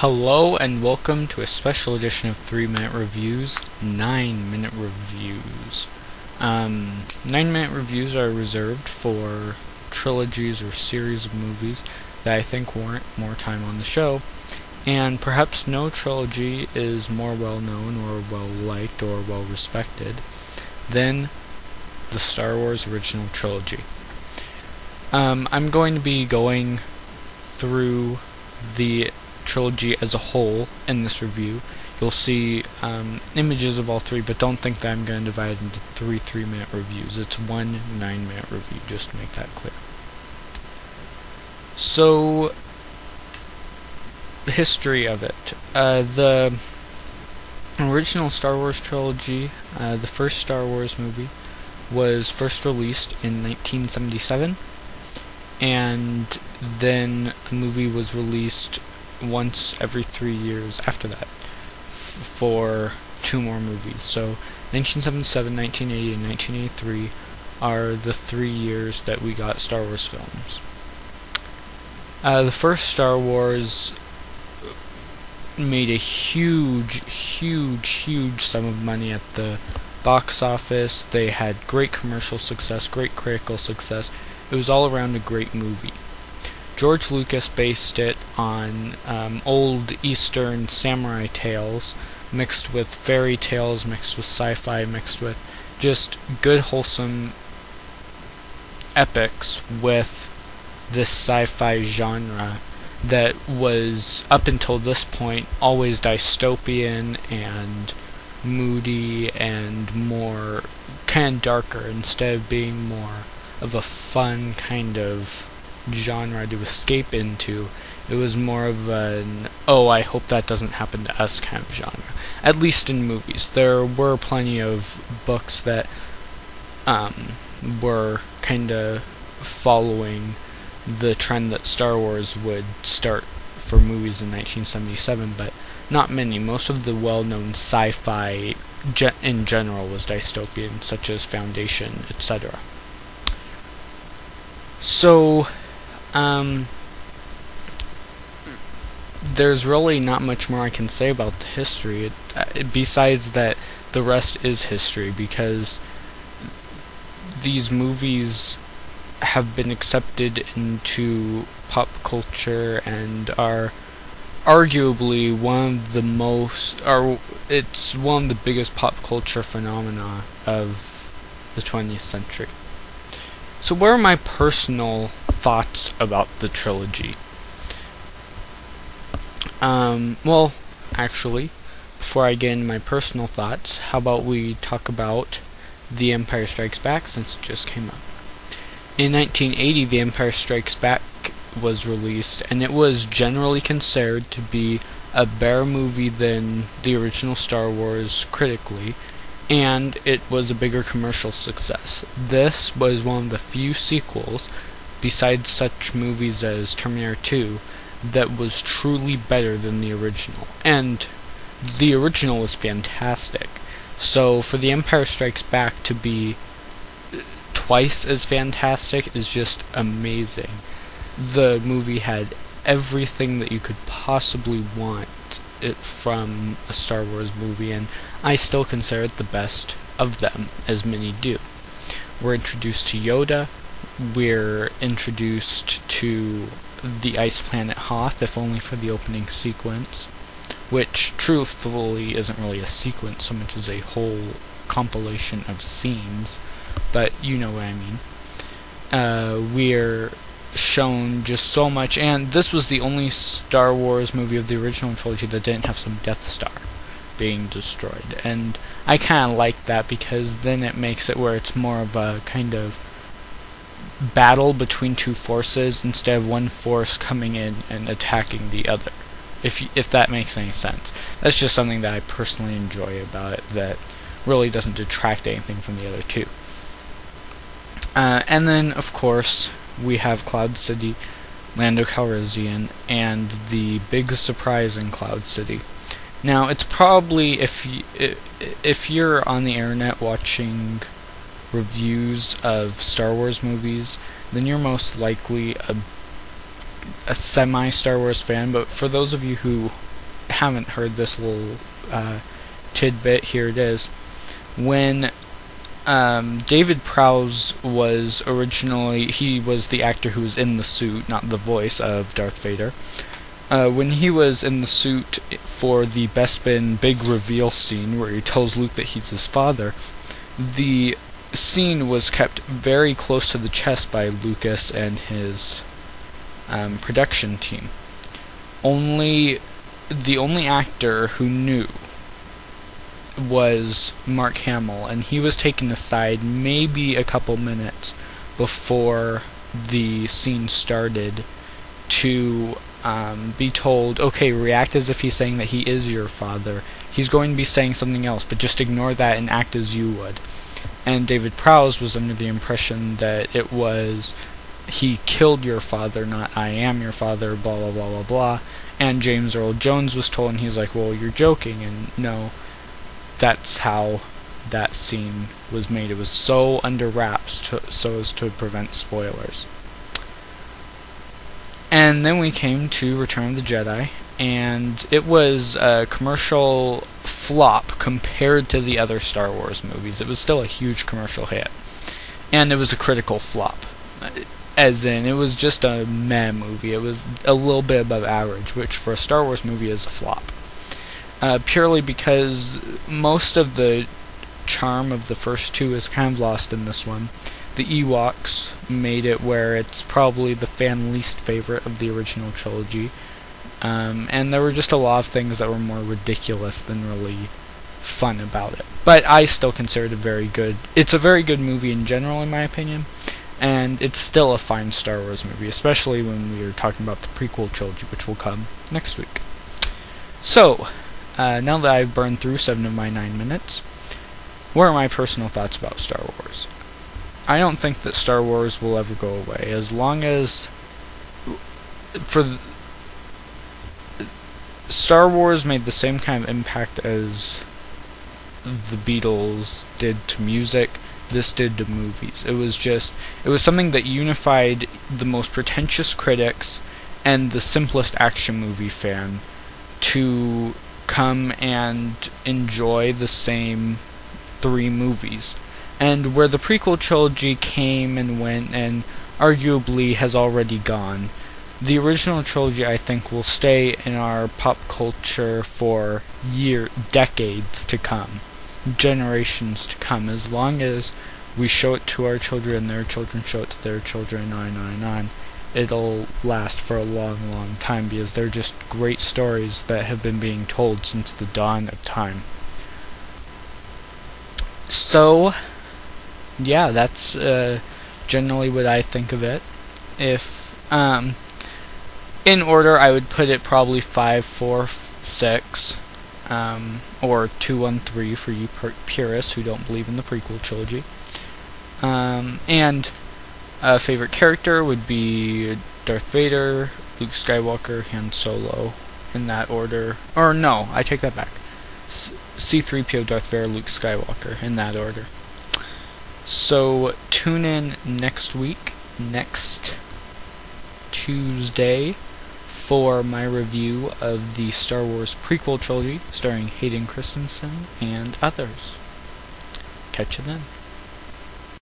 Hello and welcome to a special edition of 3-Minute Reviews, 9-Minute Reviews. 9-Minute Reviews are reserved for trilogies or series of movies that I think warrant more time on the show, and perhaps no trilogy is more well known or well liked or well respected than the Star Wars original trilogy. I'm going to be going through the trilogy as a whole in this review. You'll see images of all three, but don't think that I'm going to divide it into three 3-minute reviews. It's one 9-minute review, just to make that clear. So, the history of it. The original Star Wars trilogy, the first Star Wars movie, was first released in 1977, and then a movie was released once every 3 years after that for 2 more movies. So 1977, 1980, and 1983 are the 3 years that we got Star Wars films. The first Star Wars made a huge sum of money at the box office. They had great commercial success, great critical success. It was all around a great movie. George Lucas based it on old Eastern samurai tales mixed with fairy tales, mixed with sci-fi, mixed with just good wholesome epics with this sci-fi genre that was, up until this point, always dystopian and moody and more kind of darker, instead of being more of a fun kind of genre to escape into. It was more of an, oh, I hope that doesn't happen to us kind of genre. At least in movies. There were plenty of books that were kind of following the trend that Star Wars would start for movies in 1977, but not many. Most of the well-known sci-fi in general was dystopian, such as Foundation, etc. So, there's really not much more I can say about the history, besides that the rest is history, because these movies have been accepted into pop culture and are arguably one of the most, or it's one of the biggest pop culture phenomena of the 20th century. So what are my personal thoughts about the trilogy? Well, actually, before I get into my personal thoughts, how about we talk about The Empire Strikes Back, since it just came out. In 1980, The Empire Strikes Back was released, and it was generally considered to be a better movie than the original Star Wars critically, and it was a bigger commercial success. This was one of the few sequels, besides such movies as Terminator 2, that was truly better than the original. And the original was fantastic. So for The Empire Strikes Back to be twice as fantastic is just amazing. The movie had everything that you could possibly want it from a Star Wars movie, and I still consider it the best of them, as many do. We're introduced to Yoda, we're introduced to the ice planet Hoth, if only for the opening sequence, which truthfully isn't really a sequence so much as a whole compilation of scenes, but you know what I mean. We're shown just so much, and this was the only Star Wars movie of the original trilogy that didn't have some Death Star being destroyed, and I kind of like that, because then it makes it where it's more of a kind of battle between two forces instead of one force coming in and attacking the other, if that makes any sense. That's just something that I personally enjoy about it, that really doesn't detract anything from the other two. And then, of course, we have Cloud City, Lando Calrissian, and the big surprise in Cloud City. Now, it's probably, if you're on the internet watching reviews of Star Wars movies, then you're most likely a semi-Star Wars fan, but for those of you who haven't heard this little tidbit, here it is. When David Prowse was originally, he was the actor who was in the suit, not the voice of Darth Vader. When he was in the suit for the Bespin big reveal scene where he tells Luke that he's his father, the scene was kept very close to the chest by Lucas and his production team. The only actor who knew was Mark Hamill, and he was taken aside maybe a couple minutes before the scene started to be told, okay, react as if he's saying that he is your father. He's going to be saying something else, but just ignore that and act as you would. And David Prowse was under the impression that it was, he killed your father, not I am your father, blah blah blah blah blah. And James Earl Jones was told, and he's like, well, you're joking. And no, that's how that scene was made. It was so under wraps so as to prevent spoilers. And then we came to Return of the Jedi, and it was a commercial flop compared to the other Star Wars movies. It was still a huge commercial hit, and it was a critical flop, as in it was just a meh movie. It was a little bit above average, which for a Star Wars movie is a flop, purely because most of the charm of the first two is kind of lost in this one. The Ewoks made it where it's probably the fan least favorite of the original trilogy. And there were just a lot of things that were more ridiculous than really fun about it. But I still consider it it's a very good movie in general, in my opinion. And it's still a fine Star Wars movie, especially when we are talking about the prequel trilogy, which will come next week. So, now that I've burned through 7 of my 9 minutes, what are my personal thoughts about Star Wars? I don't think that Star Wars will ever go away, as long as Star Wars made the same kind of impact as the Beatles did to music, this did to movies. It was something that unified the most pretentious critics and the simplest action movie fan to come and enjoy the same 3 movies. And where the prequel trilogy came and went and arguably has already gone, the original trilogy, I think, will stay in our pop culture for decades to come, generations to come, as long as we show it to our children, their children show it to their children, on. It'll last for a long, long time, because they're just great stories that have been being told since the dawn of time. So, yeah, that's generally what I think of it. If in order, I would put it probably 5, 4, 6, or 2, 1, 3 for you purists who don't believe in the prequel trilogy. And a favorite character would be Darth Vader, Luke Skywalker, Han Solo, in that order. Or no, I take that back. C-3PO, Darth Vader, Luke Skywalker, in that order. So, tune in next week, next Tuesday, for my review of the Star Wars prequel trilogy, starring Hayden Christensen and others. Catch you then.